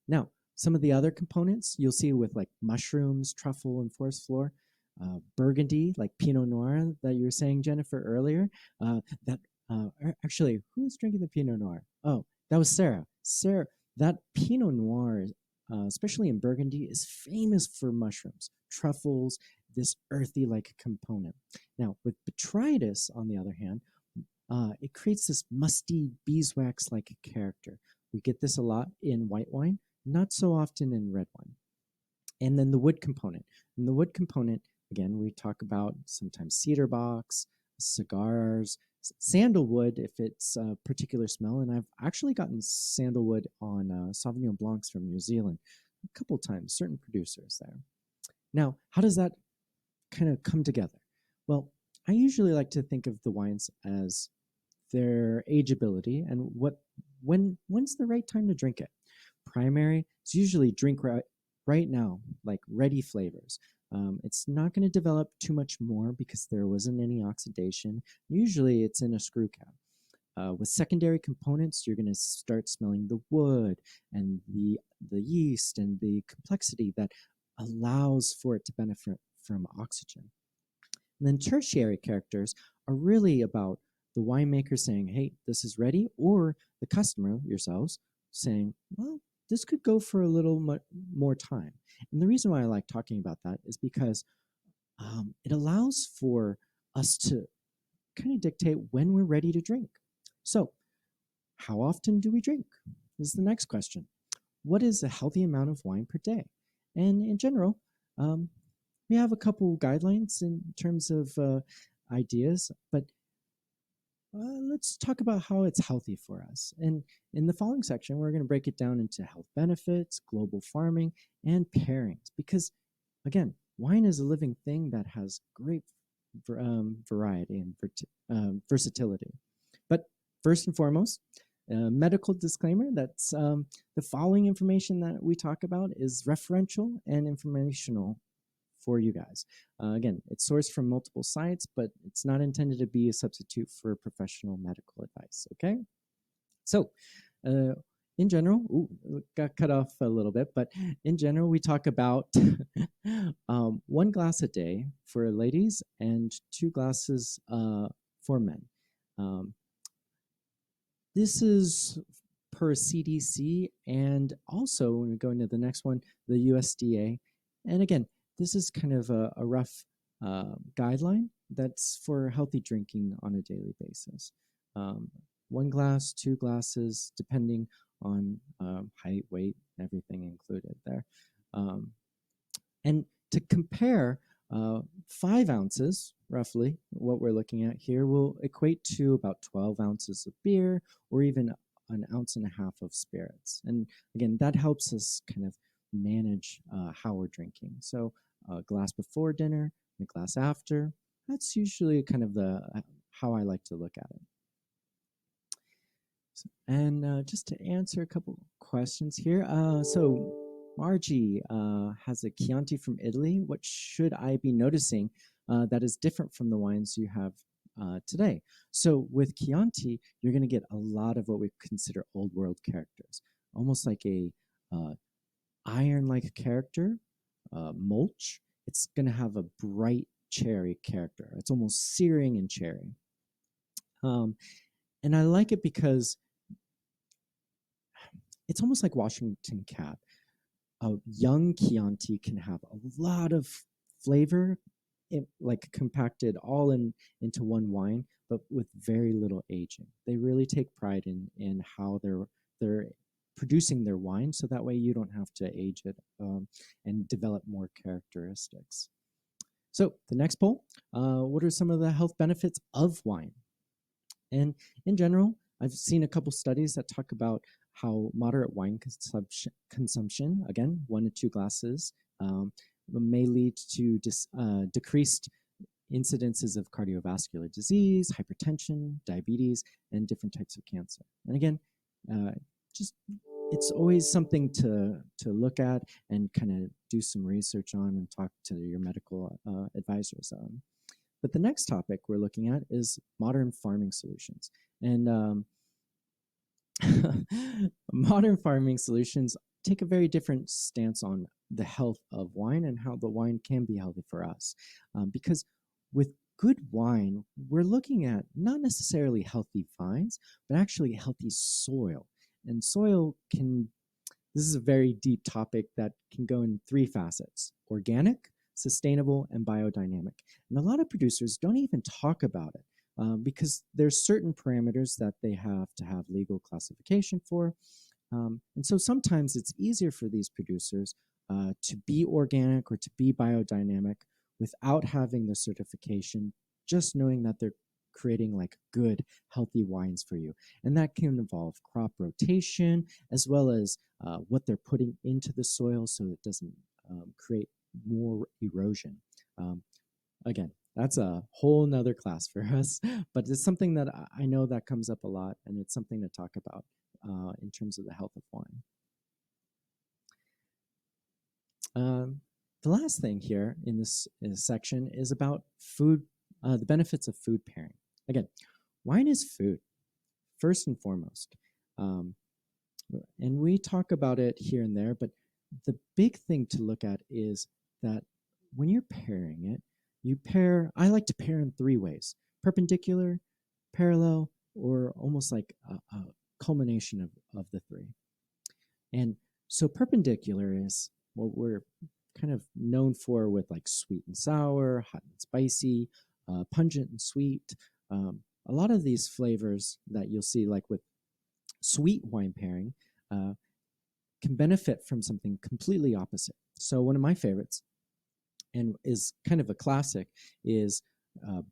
Now, some of the other components you'll see with like mushrooms, truffle, and forest floor, Burgundy, like Pinot Noir that you were saying, Jennifer, earlier. Actually, who was drinking the Pinot Noir? Oh, that was Sarah. Sarah, that Pinot Noir especially in Burgundy, is famous for mushrooms, truffles, this earthy like component. Now, with botrytis, on the other hand, it creates this musty beeswax like character. We get this a lot in white wine, not so often in red wine. And then the wood component. And the wood component, again, we talk about sometimes cedar box, cigars, sandalwood if it's a particular smell. And I've actually gotten sandalwood on Sauvignon Blancs from New Zealand a couple times, certain producers there. Now, how does that kind of come together? Well, I usually like to think of the wines as their ageability and when's the right time to drink it. Primary is usually drink right now, like ready flavors. It's not going to develop too much more because there wasn't any oxidation. Usually it's in a screw cap. With secondary components, you're going to start smelling the wood and the yeast and the complexity that allows for it to benefit from oxygen. And then tertiary characters are really about the winemaker saying, hey, this is ready, or the customer, yourselves, saying, well, this could go for a little more time. And the reason why I like talking about that is because it allows for us to kind of dictate when we're ready to drink. So, how often do we drink? Is the next question. What is a healthy amount of wine per day? And in general, we have a couple guidelines in terms of ideas, but let's talk about how it's healthy for us. And in the following section, we're going to break it down into health benefits, global farming, and pairings. Because, again, wine is a living thing that has great variety and versatility. But first and foremost, medical disclaimer that's the following information that we talk about is referential and informational for you guys. Again, it's sourced from multiple sites, but it's not intended to be a substitute for professional medical advice, okay? So, in general, got cut off a little bit, but in general, we talk about 1 glass a day for ladies and 2 glasses for men. This is per CDC, and also when we go into the next one, the USDA. And again, this is kind of a rough guideline that's for healthy drinking on a daily basis. 1 glass, 2 glasses, depending on height, weight, everything included there. And to compare, 5 ounces, roughly, what we're looking at here, will equate to about 12 ounces of beer or even 1.5 ounces of spirits. And again, that helps us kind of manage how we're drinking. So a glass before dinner and a glass after, that's usually kind of how I like to look at it. And just to answer a couple questions here. So Margie has a Chianti from Italy. What should I be noticing that is different from the wines you have today? So with Chianti, you're going to get a lot of what we consider old world characters, almost like a iron-like character, mulch. It's going to have a bright cherry character. It's almost searing and cherry. And I like it because it's almost like Washington Cat. A young Chianti can have a lot of flavor, like compacted all into one wine, but with very little aging. They really take pride in how they're producing their wine, so that way you don't have to age it and develop more characteristics. So the next poll, what are some of the health benefits of wine? And in general, I've seen a couple studies that talk about how moderate wine consumption, again, 1 to 2 glasses, may lead to decreased incidences of cardiovascular disease, hypertension, diabetes, and different types of cancer. And again, just it's always something to look at and kind of do some research on and talk to your medical advisors on. But the next topic we're looking at is modern farming solutions. And modern farming solutions take a very different stance on the health of wine and how the wine can be healthy for us. Because with good wine, we're looking at not necessarily healthy vines, but actually healthy soil. And soil can This is a very deep topic that can go in three facets: organic, sustainable, and biodynamic. And a lot of producers don't even talk about it because there's certain parameters that they have to have legal classification for. And so sometimes it's easier for these producers to be organic or to be biodynamic without having the certification, just knowing that they're creating like good, healthy wines for you. And that can involve crop rotation as well as what they're putting into the soil so it doesn't create more erosion. Um, Again, that's a whole nother class for us, but it's something that I know that comes up a lot, and it's something to talk about in terms of the health of wine. Um, the last thing here in in this section is about food, the benefits of food pairing. Again, wine is food, first and foremost. Um, and we talk about it here and there, but the big thing to look at is that when you're pairing it, I like to pair in three ways: perpendicular, parallel, or almost like a culmination of the three. And so perpendicular is what we're kind of known for with like sweet and sour, hot and spicy, pungent and sweet. A lot of these flavors that you'll see, like with sweet wine pairing, uh, can benefit from something completely opposite. So one of my favorites, and is kind of a classic, is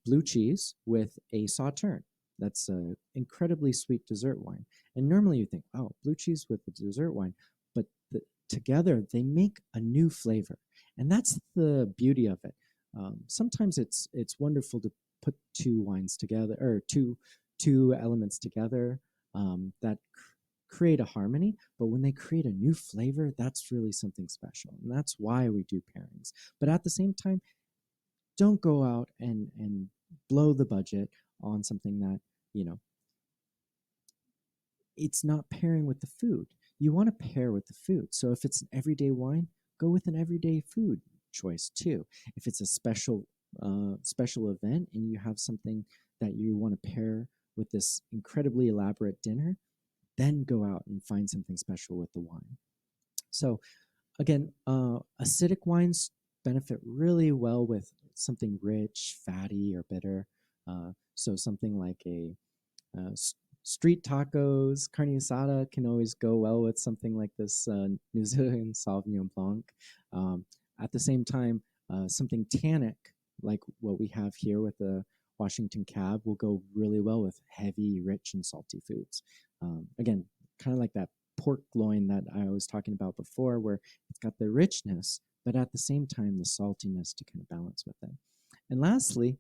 blue cheese with a sauterne. That's an incredibly sweet dessert wine. And normally you think, oh, blue cheese with a dessert wine, but together they make a new flavor, and that's the beauty of it. Sometimes it's wonderful to put two wines together, or two elements together that create a harmony, but when they create a new flavor, that's really something special. And that's why we do pairings. But at the same time, don't go out and blow the budget on something that, you know, it's not pairing with the food. You want to pair with the food. So if it's an everyday wine, go with an everyday food choice too. If it's a special event and you have something that you want to pair with this incredibly elaborate dinner, then go out and find something special with the wine. So again, acidic wines benefit really well with something rich, fatty, or bitter. So something like a street tacos, carne asada can always go well with something like this New Zealand Sauvignon Blanc. Um, at the same time, something tannic like what we have here with the Washington Cab will go really well with heavy, rich, and salty foods. Again, kind of like that pork loin that I was talking about before, where it's got the richness, but at the same time, the saltiness to kind of balance with it. And lastly,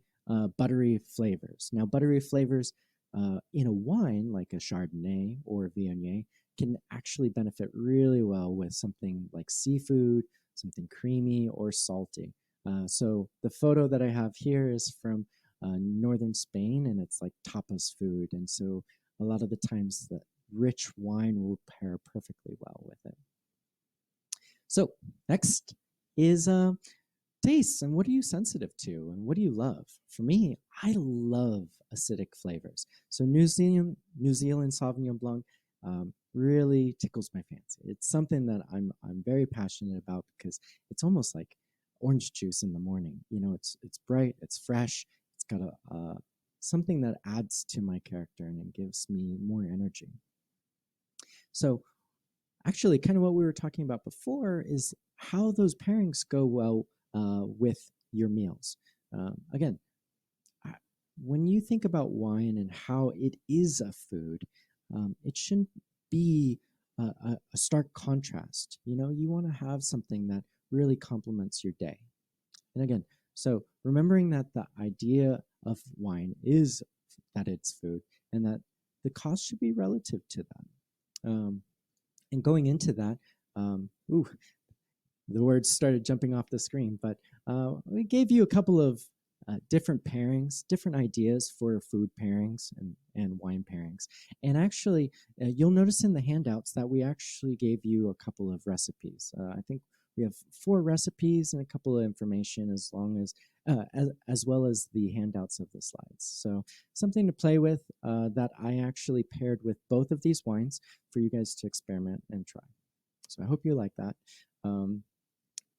buttery flavors. Now, buttery flavors in a wine like a Chardonnay or a Viognier can actually benefit really well with something like seafood, something creamy or salty. So the photo that I have here is from northern Spain, and it's like tapas food. And so a lot of the times the rich wine will pair perfectly well with it. So next is tastes, and what are you sensitive to and what do you love? For me, I love acidic flavors. So New Zealand Sauvignon Blanc really tickles my fancy. It's something that I'm very passionate about because it's almost like orange juice in the morning. You know, it's bright, it's fresh, it's got a something that adds to my character and it gives me more energy. So actually, kind of what we were talking about before is how those pairings go well with your meals. Again, when you think about wine and how it is a food, it shouldn't be a stark contrast. You know, you want to have something that really complements your day. And again, so remembering that the idea of wine is that it's food and that the cost should be relative to that. And going into that, ooh, the words started jumping off the screen, but we gave you a couple of different pairings, different ideas for food pairings and wine pairings. And actually, you'll notice in the handouts that we actually gave you a couple of recipes. I think we have 4 recipes and a couple of information as well as the handouts of the slides. So something to play with that I actually paired with both of these wines for you guys to experiment and try. So I hope you like that. Um,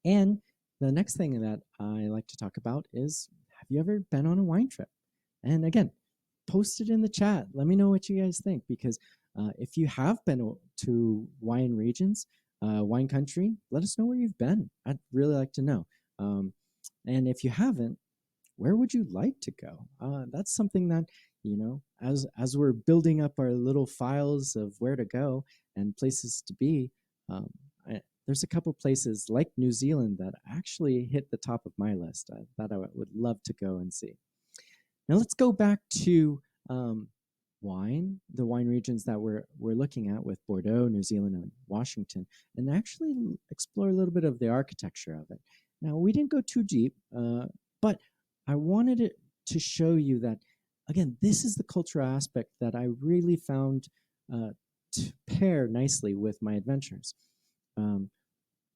and the next thing that I like to talk about is, have you ever been on a wine trip? And again, post it in the chat. Let me know what you guys think, because if you have been to wine regions, wine country, let us know where you've been. I'd really like to know. Um, and if you haven't, where would you like to go? That's something that, as we're building up our little files of where to go and places to be, um, there's a couple places like New Zealand that actually hit the top of my list that I would love to go and see. Now let's go back to the wine regions that we're looking at with Bordeaux, New Zealand, and Washington, and actually explore a little bit of the architecture of it. Now we didn't go too deep, but I wanted it to show you that, again, this is the cultural aspect that I really found to pair nicely with my adventures. Um,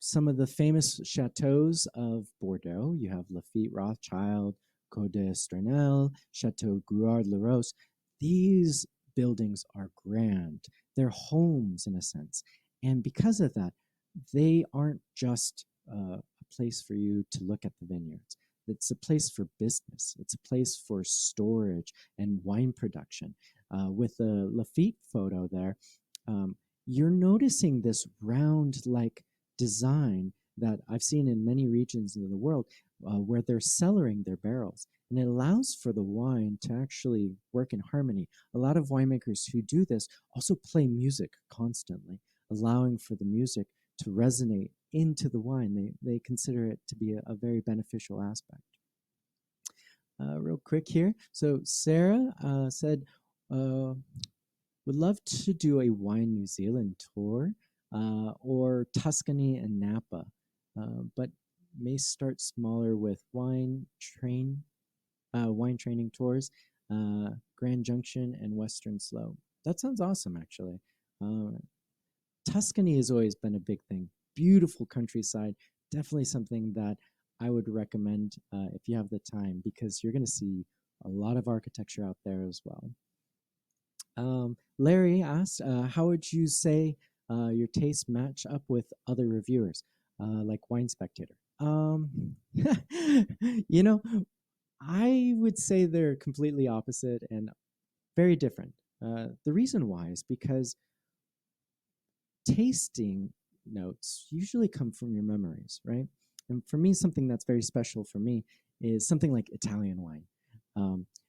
some of the famous chateaus of Bordeaux, you have Lafite Rothschild, Côte d'Estrennel, Chateau Gruard-Larose. These buildings are grand. They're homes in a sense. And because of that, they aren't just a place for you to look at the vineyards. It's a place for business. It's a place for storage and wine production. With the Lafite photo there, you're noticing this round-like design that I've seen in many regions of the world where they're cellaring their barrels. And it allows for the wine to actually work in harmony. A lot of winemakers who do this also play music constantly, allowing for the music to resonate into the wine. They consider it to be a very beneficial aspect. Real quick here. So Sarah said, would love to do a wine New Zealand tour or Tuscany and Napa, but may start smaller with wine training tours, Grand Junction and Western Slope. That sounds awesome, actually. Uh, Tuscany has always been a big thing. Beautiful countryside, definitely something that I would recommend if you have the time, because you're going to see a lot of architecture out there as well. Larry asked, how would you say your tastes match up with other reviewers, like Wine Spectator? You know, I would say they're completely opposite and very different. The reason why is because tasting notes usually come from your memories, right? And for me, something that's very special for me is something like Italian wine.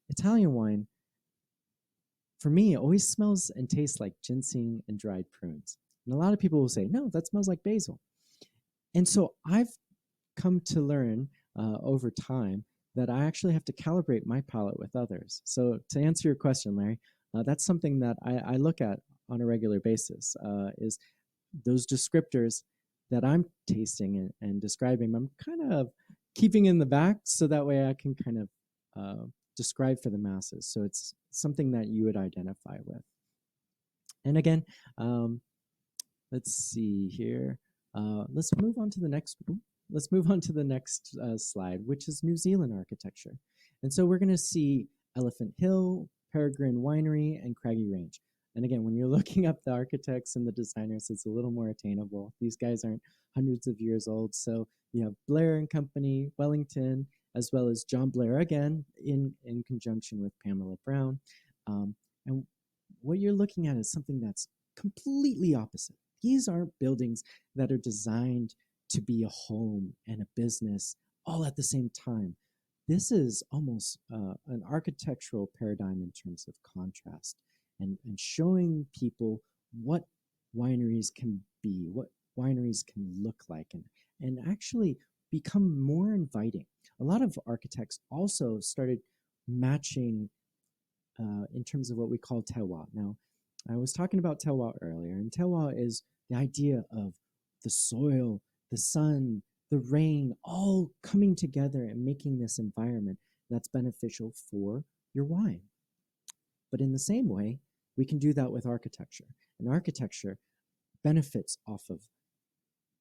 Italian wine, for me, it always smells and tastes like ginseng and dried prunes. And a lot of people will say, no, that smells like basil. And so I've come to learn over time that I actually have to calibrate my palate with others. So to answer your question, Larry, that's something that I look at on a regular basis, is those descriptors that I'm tasting and describing, I'm kind of keeping in the back so that way I can kind of describe for the masses. So it's something that you would identify with. And again, let's see here. Let's move on to the next. Let's move on to the next slide, which is New Zealand architecture. And so we're going to see Elephant Hill, Peregrine Winery, and Craggy Range. And again, when you're looking up the architects and the designers, it's a little more attainable. These guys aren't hundreds of years old. So you have Blair and Company, Wellington, as well as John Blair again in conjunction with Pamela Brown. And what you're looking at is something that's completely opposite. These aren't buildings that are designed to be a home and a business all at the same time. This is almost an architectural paradigm in terms of contrast and showing people what wineries can be, what wineries can look like, and actually become more inviting. A lot of architects also started matching in terms of what we call terroir. Now, I was talking about terroir earlier, and terroir is the idea of the soil, the sun, the rain, all coming together and making this environment that's beneficial for your wine. But in the same way, we can do that with architecture. And architecture benefits off of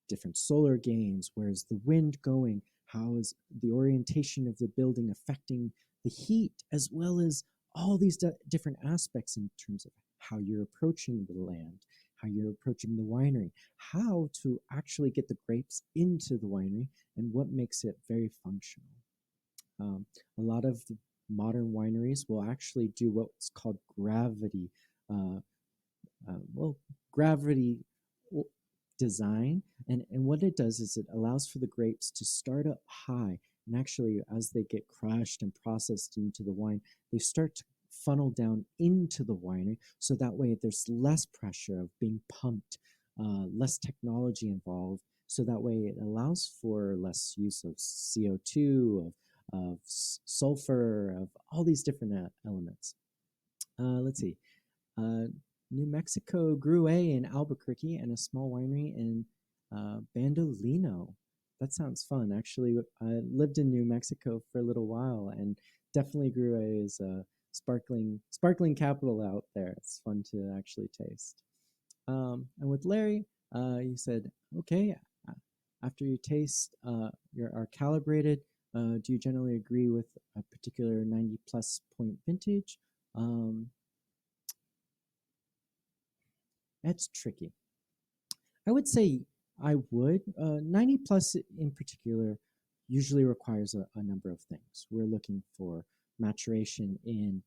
different solar gains. Where's the wind going? How is the orientation of the building affecting the heat, as well as all these different aspects in terms of how you're approaching the land, how you're approaching the winery, how to actually get the grapes into the winery, and what makes it very functional. Um, a lot of the modern wineries will actually do what's called uh, well, gravity design. And what it does is it allows for the grapes to start up high. And actually, as they get crushed and processed into the wine, they start to funnel down into the winery. So that way, there's less pressure of being pumped, less technology involved. So that way, it allows for less use of CO2, of sulfur, of all these different elements. Let's see. Uh, New Mexico grew in Albuquerque and a small winery in Bandolino. That sounds fun. Actually, I lived in New Mexico for a little while, and definitely Gruet is a sparkling capital out there. It's fun to actually taste. And with Larry, you said, okay, after you taste are calibrated, do you generally agree with a particular 90 plus point vintage? Um, that's tricky. I would say I would. 90 plus in particular usually requires a number of things. We're looking for maturation in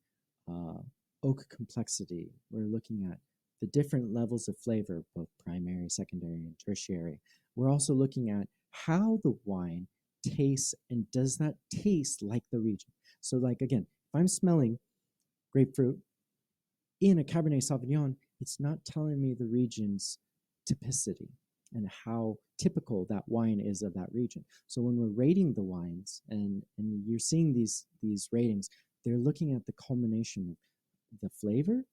uh, oak complexity. We're looking at the different levels of flavor, both primary, secondary, and tertiary. We're also looking at how the wine tastes and does that taste like the region. So, like again, if I'm smelling grapefruit in a Cabernet Sauvignon, it's not telling me the region's typicity and how typical that wine is of that region. So when we're rating the wines and you're seeing these ratings, they're looking at the culmination of the flavor,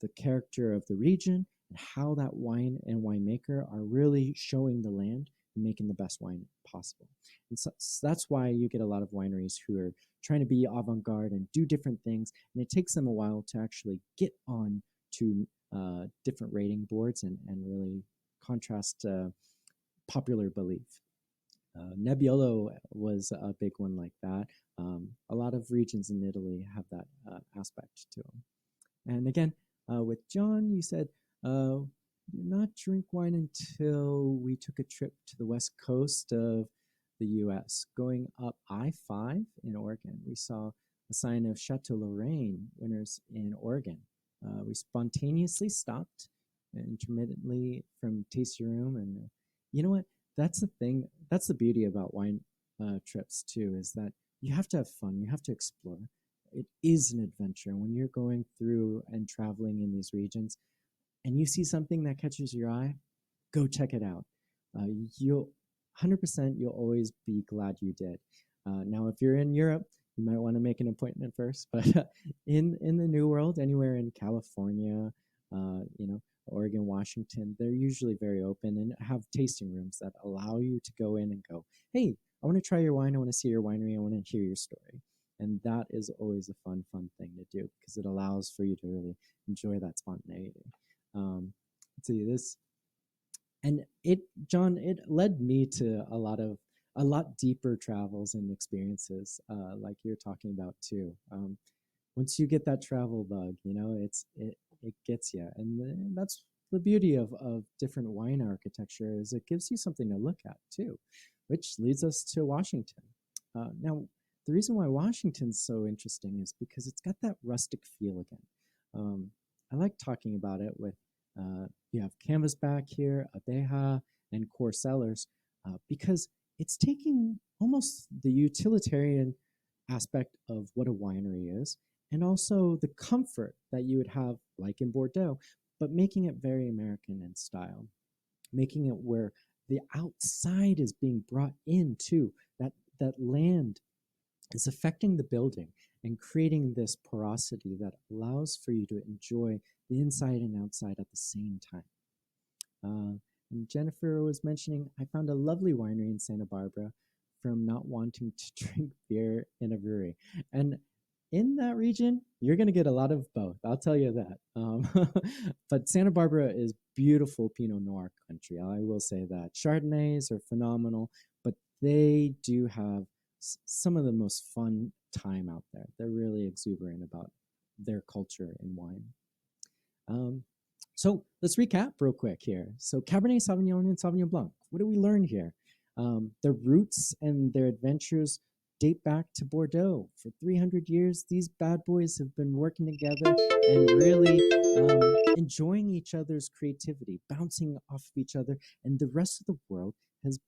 the character of the region, and how that wine and winemaker are really showing the land and making the best wine possible. And so that's why you get a lot of wineries who are trying to be avant-garde and do different things, and it takes them a while to actually get on to different rating boards and really contrast popular belief. Nebbiolo was a big one like that. A lot of regions in Italy have that aspect to them. And again, with John, you said, not drink wine until we took a trip to the west coast of the US. Going up I-5 in Oregon, we saw a sign of Chateau Lorraine winners in Oregon. We spontaneously stopped intermittently from tasting room. And you know what? That's the thing. That's the beauty about wine trips, too, is that you have to have fun. You have to explore. It is an adventure. When you're going through and traveling in these regions and you see something that catches your eye, go check it out. You'll 100% you'll always be glad you did. Now, if you're in Europe, you might want to make an appointment first. But in the New World, anywhere in California, Oregon, Washington, they're usually very open and have tasting rooms that allow you to go in and go, hey, I want to try your wine. I want to see your winery. I want to hear your story. And that is always a fun thing to do because it allows for you to really enjoy that spontaneity. Let's see this. And John, it led me to a lot deeper travels and experiences, like you're talking about too. Once you get that travel bug, it gets you, and that's the beauty of different wine architecture is it gives you something to look at too, which leads us to Washington. Now, the reason why Washington's so interesting is because it's got that rustic feel again. I like talking about it with you have Canvasback here, Abeja, and Core Cellars, because it's taking almost the utilitarian aspect of what a winery is, and also the comfort that you would have, like in Bordeaux, but making it very American in style, making it where the outside is being brought into that land is affecting the building and creating this porosity that allows for you to enjoy the inside and outside at the same time. And Jennifer was mentioning, I found a lovely winery in Santa Barbara from not wanting to drink beer in a brewery. And in that region, you're going to get a lot of both. I'll tell you that. But Santa Barbara is beautiful Pinot Noir country. I will say that. Chardonnays are phenomenal, but they do have some of the most fun time out there. They're really exuberant about their culture in wine. So let's recap real quick here. So Cabernet Sauvignon and Sauvignon Blanc. What do we learn here? Their roots and their adventures date back to Bordeaux. For 300 years, these bad boys have been working together and really enjoying each other's creativity, bouncing off of each other, and the rest of the world has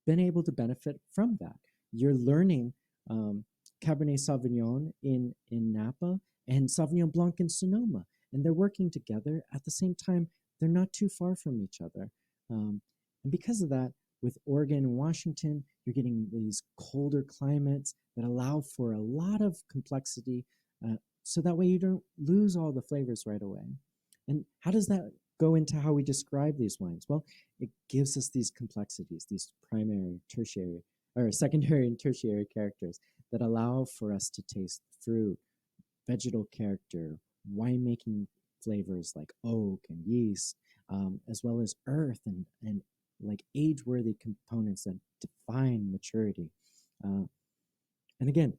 been able to benefit from that. You're learning um, Cabernet Sauvignon in Napa and Sauvignon Blanc in Sonoma, and they're working together. At the same time, they're not too far from each other. And because of that, with Oregon and Washington, you're getting these colder climates that allow for a lot of complexity, so that way you don't lose all the flavors right away. And how does that go into how we describe these wines? Well, it gives us these complexities, these primary, tertiary, or secondary and tertiary characters that allow for us to taste fruit, vegetal character, winemaking flavors like oak and yeast, as well as earth and like age-worthy components that define maturity. Uh, and again,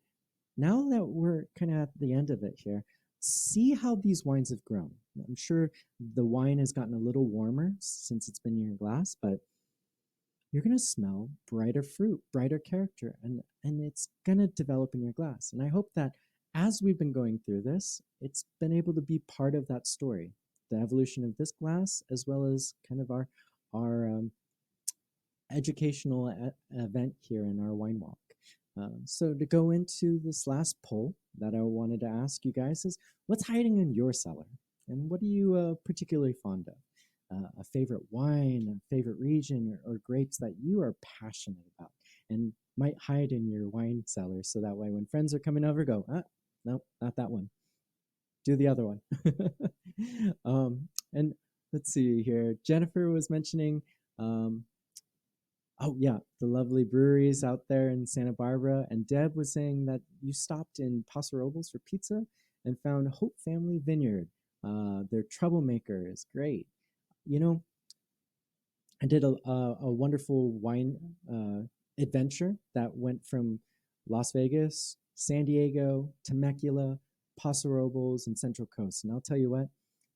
now that we're kind of at the end of it here, see how these wines have grown. I'm sure the wine has gotten a little warmer since it's been in your glass, but you're going to smell brighter fruit, brighter character, and it's going to develop in your glass. And I hope that as we've been going through this, it's been able to be part of that story, the evolution of this glass, as well as kind of our educational event here in our wine walk. So to go into this last poll that I wanted to ask you guys is, what's hiding in your cellar? And what are you particularly fond of? A favorite wine, a favorite region, or grapes that you are passionate about and might hide in your wine cellar so that way when friends are coming over, go, no, not that one. Do the other one. And let's see here. Jennifer was mentioning oh yeah, the lovely breweries out there in Santa Barbara. And Deb was saying that you stopped in Paso Robles for pizza and found Hope Family Vineyard. Their troublemaker is great. You know, I did a wonderful wine adventure that went from Las Vegas, San Diego, Temecula, Paso Robles, and Central Coast. And I'll tell you what,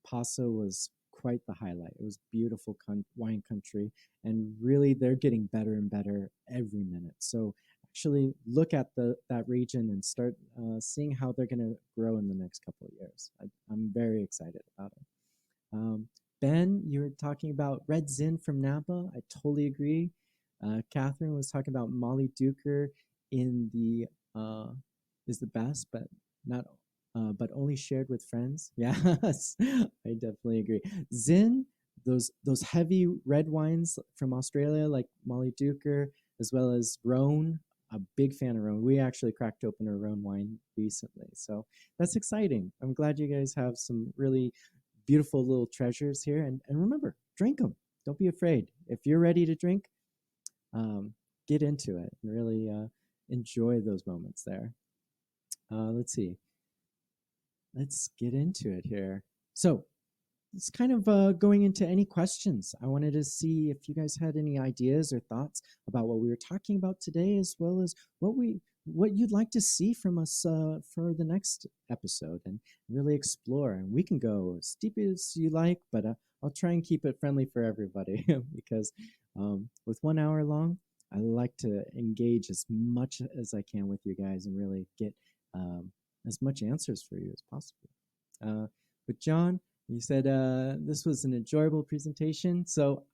Paso was quite the highlight. It was beautiful wine country, and really they're getting better and better every minute. So actually look at that region and start seeing how they're going to grow in the next couple of years. I'm very excited about it. Ben, you were talking about Red Zin from Napa. I totally agree. Catherine was talking about Molly Duker in the is the best, but not but only shared with friends. Yes, I definitely agree. Zin, those heavy red wines from Australia, like Molly Duker, as well as Rhone. A big fan of Rhone. We actually cracked open a Rhone wine recently, so that's exciting. I'm glad you guys have some really beautiful little treasures here. And remember, drink them. Don't be afraid. If you're ready to drink, get into it and really enjoy those moments there. Let's see. Let's get into it here. So it's kind of going into any questions. I wanted to see if you guys had any ideas or thoughts about what we were talking about today, as well as what you'd like to see from us for the next episode, and really explore. And we can go as deep as you like, but I'll try and keep it friendly for everybody because with 1 hour long, I like to engage as much as I can with you guys and really get as much answers for you as possible. But John, you said this was an enjoyable presentation, so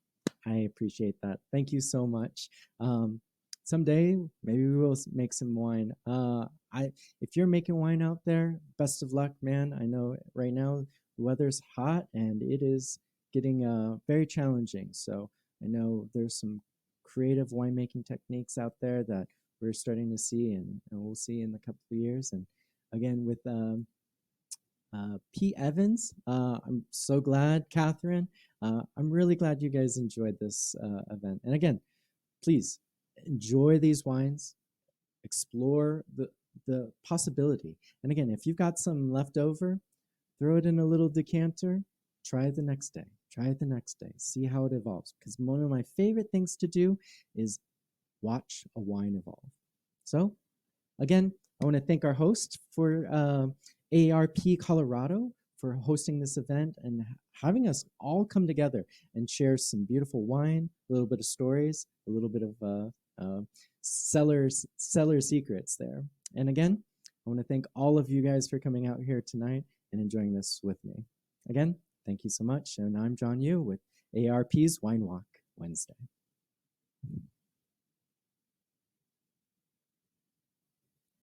I appreciate that. Thank you so much. Someday, maybe we will make some wine. If you're making wine out there, best of luck, man. I know right now the weather's hot and it is getting very challenging. So I know there's some creative winemaking techniques out there that we're starting to see, and we'll see in a couple of years. And again, with Pete Evans. I'm so glad, Catherine. I'm really glad you guys enjoyed this event. And again, please enjoy these wines, explore the possibility. And again, if you've got some left over, throw it in a little decanter, try it the next day. Try it the next day. See how it evolves. Because one of my favorite things to do is watch a wine evolve. So again, I want to thank our host for AARP Colorado for hosting this event and having us all come together and share some beautiful wine, a little bit of stories, a little bit of cellar secrets there. And again, I want to thank all of you guys for coming out here tonight and enjoying this with me. Again, thank you so much. And I'm John Yu with ARP's Wine Walk Wednesday.